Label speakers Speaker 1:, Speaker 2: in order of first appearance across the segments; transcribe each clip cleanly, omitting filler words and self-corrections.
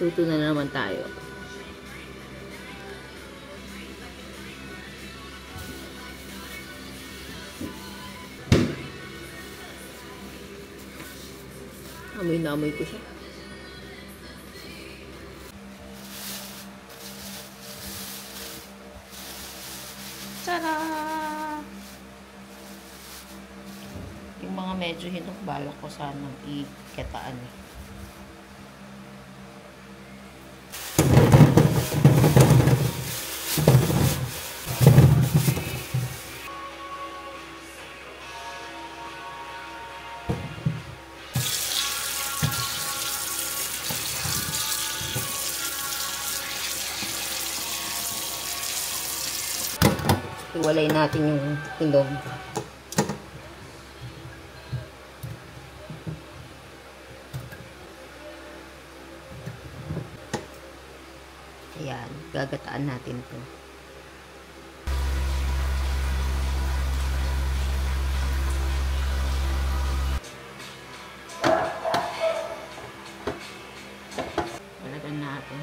Speaker 1: Luto na naman tayo. Amoy na amoy ko siya. Tada! Yung mga medyo hinok, balak ko sanang iketaan eh. Iwalay natin yung ilog. Ayan, gagataan natin to. Balagan natin.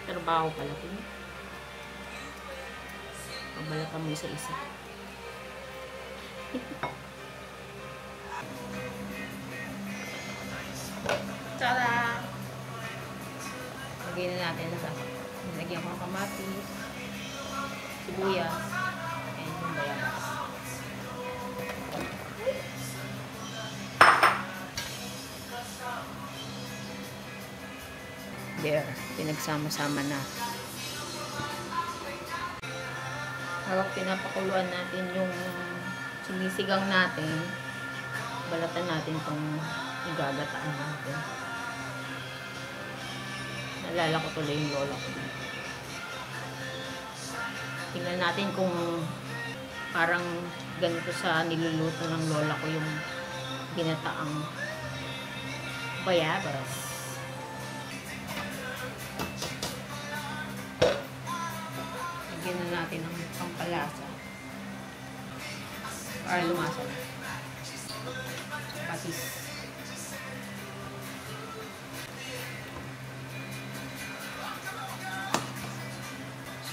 Speaker 1: Trabaho pala ito. Pagbalatan mo isa-isa. Tada! Lagyan na natin sa lagyan ko ng kamatis, sibuyas, and yung bayabas. There, pinagsama-sama na. Habang pinapakuluan natin yung sinisigang natin, balatan natin itong igagataan natin. Naalala ko tuloy yung lola ko. Tingnan natin kung parang ganito sa niluluto ng lola ko yung ginataang bayabas. Lagyan na natin ng pampalasa para lumasa na. Patis.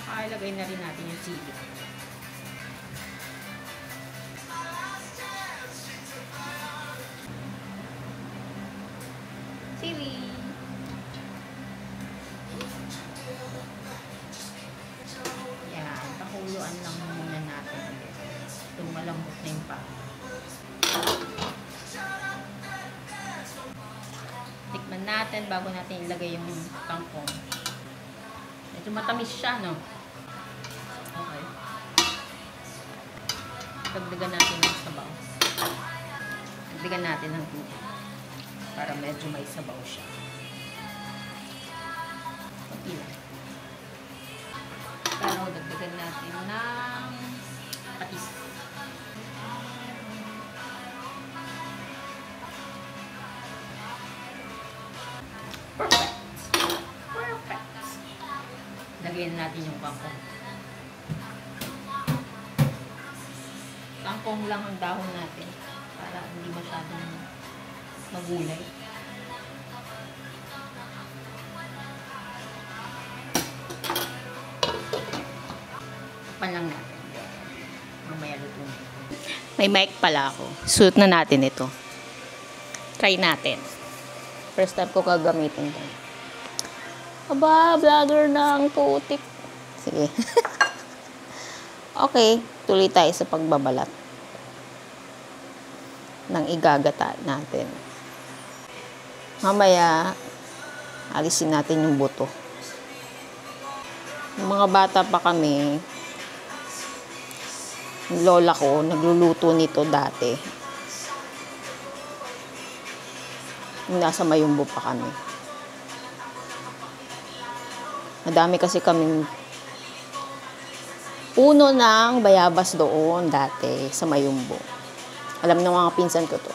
Speaker 1: Saka ilagay na rin natin yung sili. Sili. Yan, pakuluan lang muna natin. Itong malambot na yung pa. Tikman natin bago natin ilagay yung kangkong. Medyo matamis siya, no? Okay. Dagdagan natin ng sabaw. Dagdagan natin ng tubig para medyo may sabaw siya. Kunti lang. Pero dagdagan natin ng patis. Perfect. Perfect. Lagyan natin yung kangkong. Kangkong lang ang dahon natin para hindi masyadong magulay. Pan lang natin. Mamaya luto na. May mic pala ako. Suot na natin ito. Try natin. First time ko gagamitin ito. Aba, vlogger na ang putik. Sige. Okay, tuloy tayo sa pagbabalat ng igagata natin. Mamaya, alisin natin yung buto. Yung mga bata pa kami, yung lola ko, nagluluto nito dati. Nasa Mayumbo pa kami. Madami kasi kaming puno ng bayabas doon dati sa Mayumbo. Alam ng mga pinsan ko to.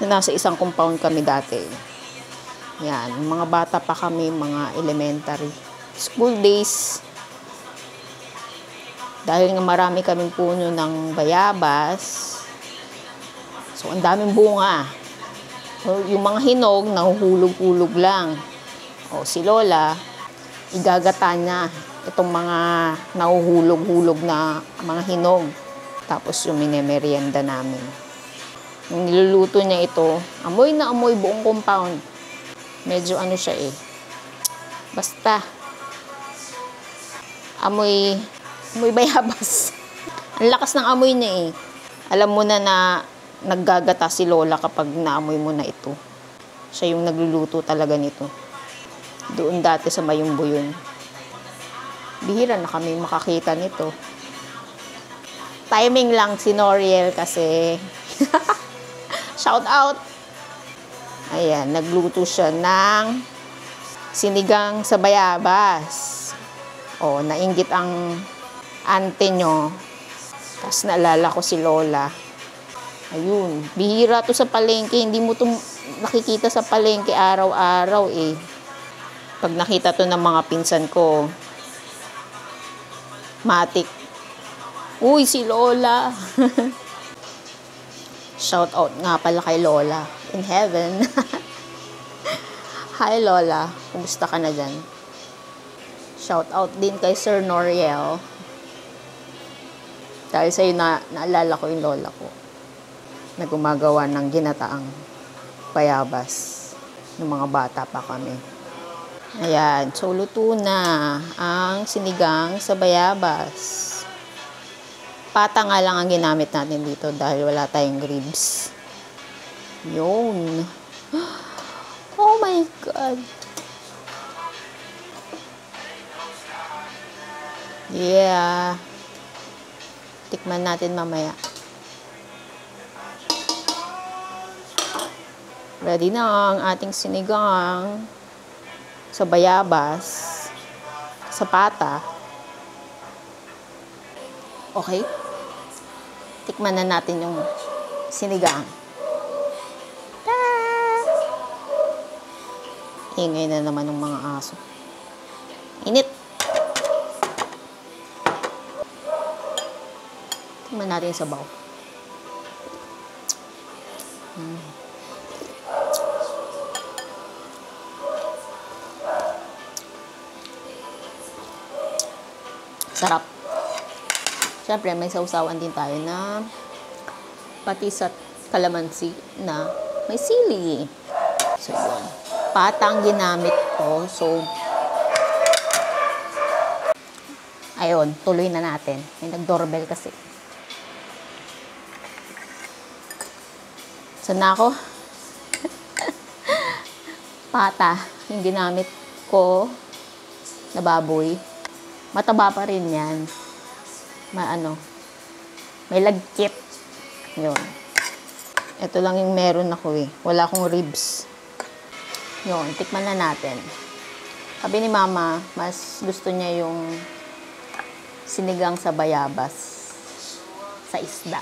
Speaker 1: Nasa isang compound kami dati. Yan, mga bata pa kami, mga elementary. School days. Dahil nga marami kaming puno ng bayabas, So, ang daming bunga. So, yung mga hinog, nahuhulog-hulog lang. O, si Lola, igagata niya itong mga nahuhulog-hulog na mga hinog. Tapos yung minemerienda namin. Nung niluluto niya ito, amoy na amoy buong compound. Medyo ano siya eh. Basta, amoy bayabas. Ang lakas ng amoy niya eh. Alam mo na naggagata si Lola kapag naamoy mo na ito. Siya yung nagluluto talaga nito. Doon dati sa Mayumbuyon. Bihira na kami makakita nito. Timing lang si Noriel kasi shout out. Ayan, nagluto siya ng sinigang sa bayabas. O, nainggit ang ante nyo. Tapos naalala ko si Lola. Ayun, bihira to sa palengke. Hindi mo to nakikita sa palengke araw-araw eh. Pag nakita to ng mga pinsan ko, matik. Uy, si Lola. Shout out nga pala kay Lola in heaven. Hi Lola, kumusta ka na dyan? Shout out din kay Sir Noriel. Dahil sa'yo naalala ko yung lola ko na gumagawa ng ginataang bayabas ng mga bata pa kami. Ayan, so luto na ang sinigang sa bayabas. Pata nga lang ang ginamit natin dito dahil wala tayong ribs. Yun. Oh my God. Yeah. Tikman natin mamaya. Ready na ang ating sinigang sa bayabas, sa pata. Okay? Tikman na natin yung sinigang. Ingay na naman ng mga aso. Init! Tikman natin sa sabaw. Sarap. Siyempre, may sausawan din tayo na patis at kalamansi na may sili. So, yun. Pata ang ginamit ko. So, ayun, tuloy na natin. May nag-doorbell kasi. Saan na ako? Pata, yung ginamit ko na baboy. Mataba pa rin yan. May lagkit. Yun. Ito lang yung meron ako eh. Wala akong ribs. Yun, tikman na natin. Sabi ni Mama, mas gusto niya yung sinigang sa bayabas sa isda.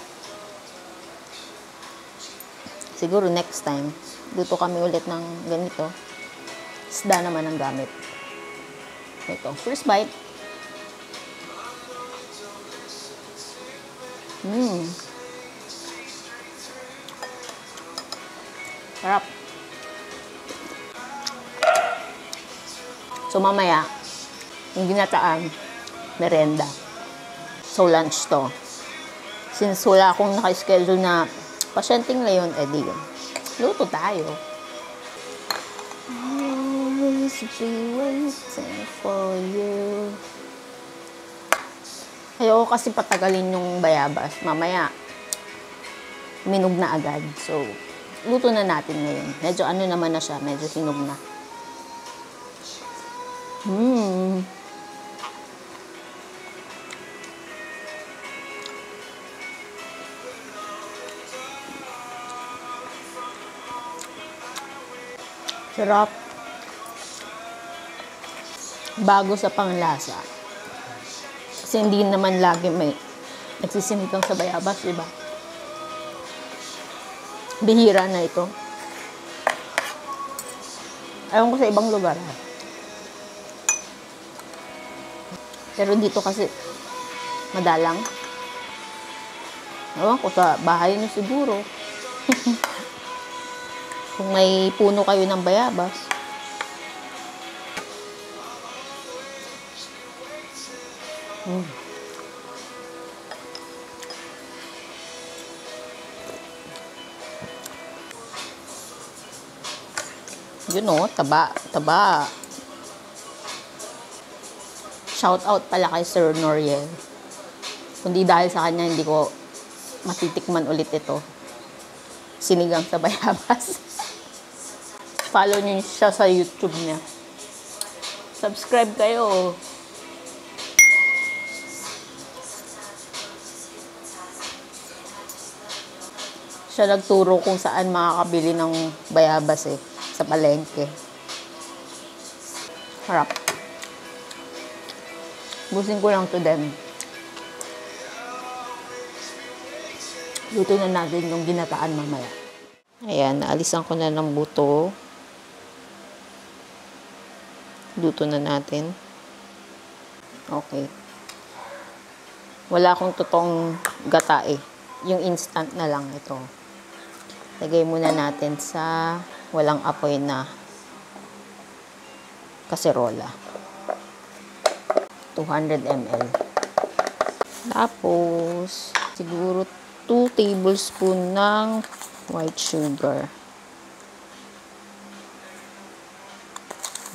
Speaker 1: Siguro next time, luto kami ulit ng ganito. Isda naman ang gamit. Ito, first bite. Sarap. So, mamaya, yung ginataan, merenda. So, lunch to. Since wala akong naka-schedule na pasyenteng ngayon, edi yun. Luto tayo. Always be waiting for you. Ayoko kasi patagalin yung bayabas. Mamaya, minog na agad. So, luto na natin ngayon. Medyo ano naman na siya. Medyo hinog na. Sarap. Bago sa panglasa. Kasi hindi naman lagi may nagsisinigang sa bayabas, diba? Bihira na ito. Ayaw ko sa ibang lugar. Pero dito kasi madalang. Ewan ko sa bahay niyo siguro. Kung may puno kayo ng bayabas, yun o, taba, taba. Shout out pala kay Sir Noriel. Kundi dahil sa kanya, hindi ko matitikman ulit ito. Sinigang sa bayabas. Follow niyo siya sa YouTube niya. Subscribe kayo. Siya nagturo kung saan makakabili ng bayabas sa palengke. Harap. Busin ko lang to them. Luto na natin yung ginataan mamaya. Ayan, naalisan ko na ng buto. Luto na natin. Okay. Wala akong totoong gata Yung instant na lang ito. Lagay muna natin sa walang apoy na kaserola. 200 ml. Tapos, siguro 2 tablespoon ng white sugar.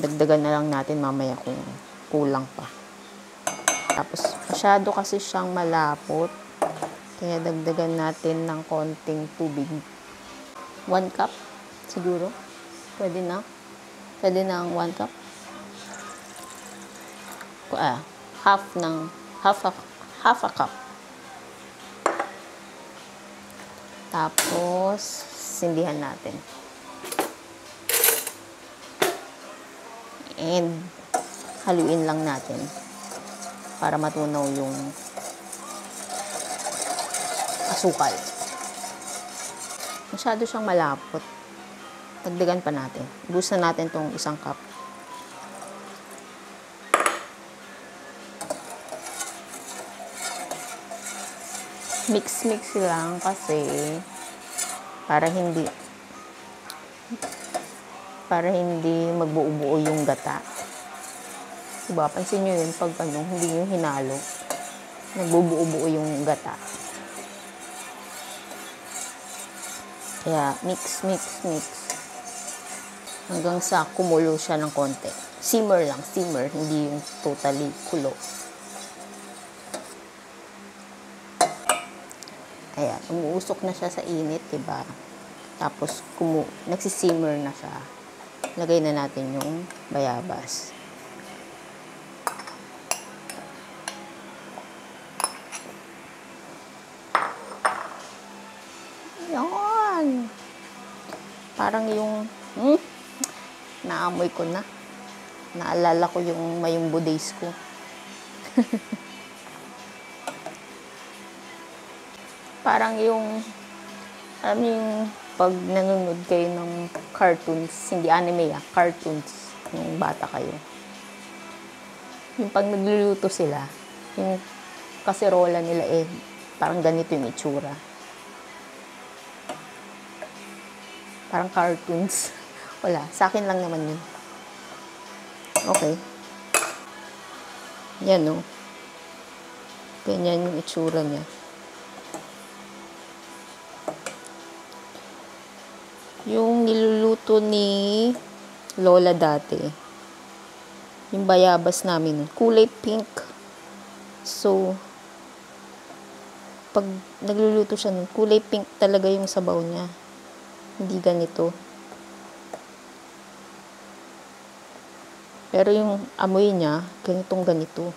Speaker 1: Dagdagan na lang natin mamaya kung kulang pa. Tapos, masyado kasi siyang malapot. Kaya dagdagan natin ng konting tubig. 1 cup, siguro. Pwede na. Pwede na ang 1 cup. Half a cup. Tapos, sindihan natin. And, haluin lang natin para matunaw yung asukal. Masyado siyang malapot. Dagdagan pa natin. Ubus na natin tong 1 cup. Mix lang kasi para hindi magbuo-buo yung gata. Diba? Pansin nyo yun pag hindi nyo hinalo, nagbubuo-buo yung gata. Kaya mix. Hanggang sa kumulo siya ng konti. Simmer, hindi yung totally kulo. Ayan, umuusok na siya sa init, diba? Tapos, nagsisimmer na siya. Lagay na natin yung bayabas. Ayan. Parang yung, naamoy ko na. Naalala ko yung Mayumbo days ko. Parang yung, alam yung pag nanonood kayo ng cartoons, hindi anime cartoons, yung bata kayo. Yung pag nagluluto sila, yung kaserola nila parang ganito yung itsura. Parang cartoons. Wala, sa akin lang naman yun. Okay. Yan Ganyan yung itsura niya. Yung niluluto ni Lola dati, yung bayabas namin, kulay pink. So, pag nagluluto siya nun, kulay pink talaga yung sabaw niya. Hindi ganito. Pero yung amoy niya, ganito.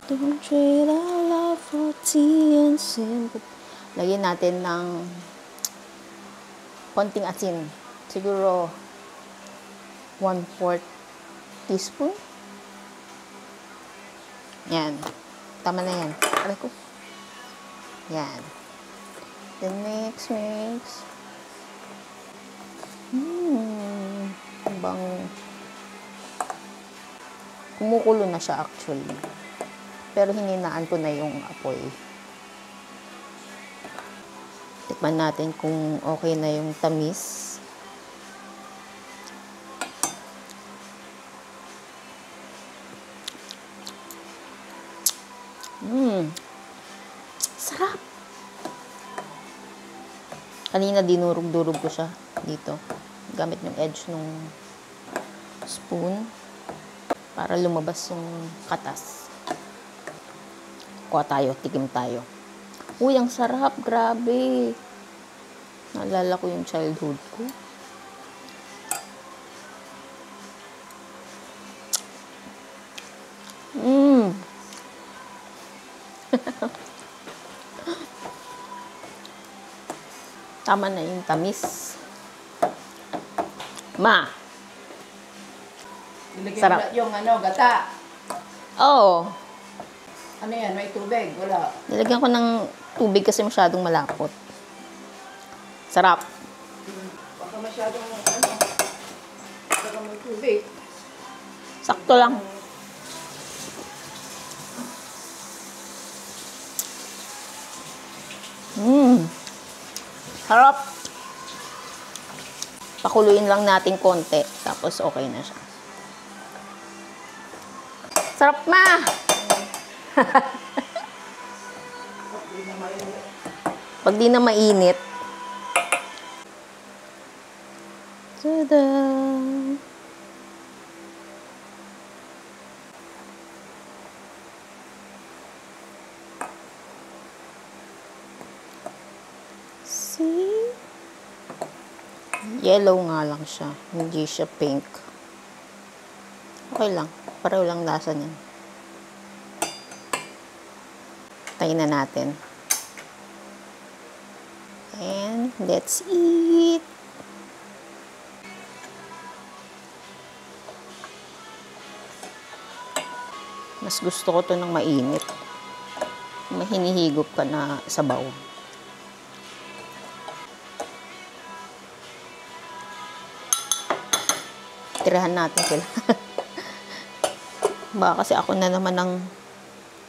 Speaker 1: Don't trade our love for tea and sympathy. Lagyan natin ng konting asin. Siguro 1/4 teaspoon. Yan. Tama na yan. Aray ko. Yan. Then mix. Habang kumukulo na siya actually. Pero hininaan ko na yung apoy. Tikman natin kung okay na yung tamis. Sarap! Kanina dinurog-durog ko siya dito. Gamit yung edge ng spoon para lumabas yung katas. Kuha tayo, tikim tayo. Uy, ang sarap! Grabe! Naalala ko yung childhood ko. Tama na yung tamis. Ma! Sarap.
Speaker 2: Yung gata.
Speaker 1: Oo.
Speaker 2: Ano yan? May tubig? Wala.
Speaker 1: Nilagyan ko ng tubig kasi masyadong malapot. Sarap.
Speaker 2: Baka masyadong baka may tubig.
Speaker 1: Sakto lang. Sarap. Pakuluin lang natin konti. Tapos okay na siya. Sarap, ma! Pag di na mainit. Tada! See? Yellow nga lang siya. Hindi siya pink. Okay lang. Pareho lang lasa niyan. Tayin na natin. And let's eat! Mas gusto ko to ng mainit. Mahinihigop ka na sabaw. Tirahan natin sila. Baka kasi ako na naman ang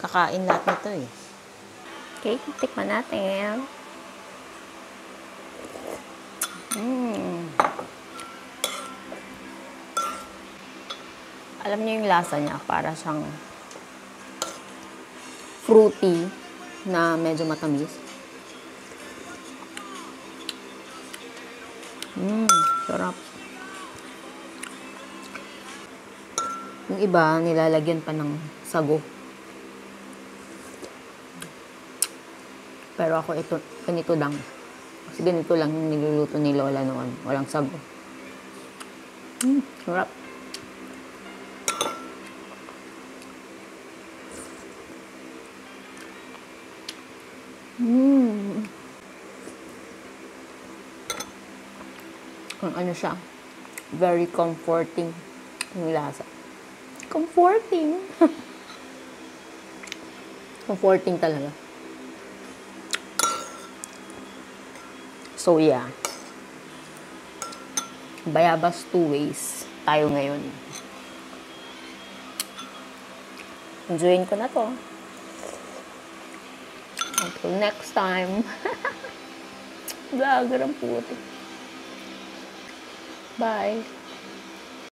Speaker 1: kakain lahat nito eh. Okay, tikman natin. Alam niyo yung lasa niya, para siyang fruity na medyo matamis. Sarap. Yung iba, nilalagyan pa ng sago. Pero ako ganito lang. Kasi ganito lang yung niluluto ni Lola noon. Walang sago. Sarap. Ano siya? Very comforting yung lasa. Comforting. Comforting talaga. So, yeah. Bayabas 2 ways tayo ngayon. Enjoyin ko na to. Until next time. Vlogger ang puti. Bye.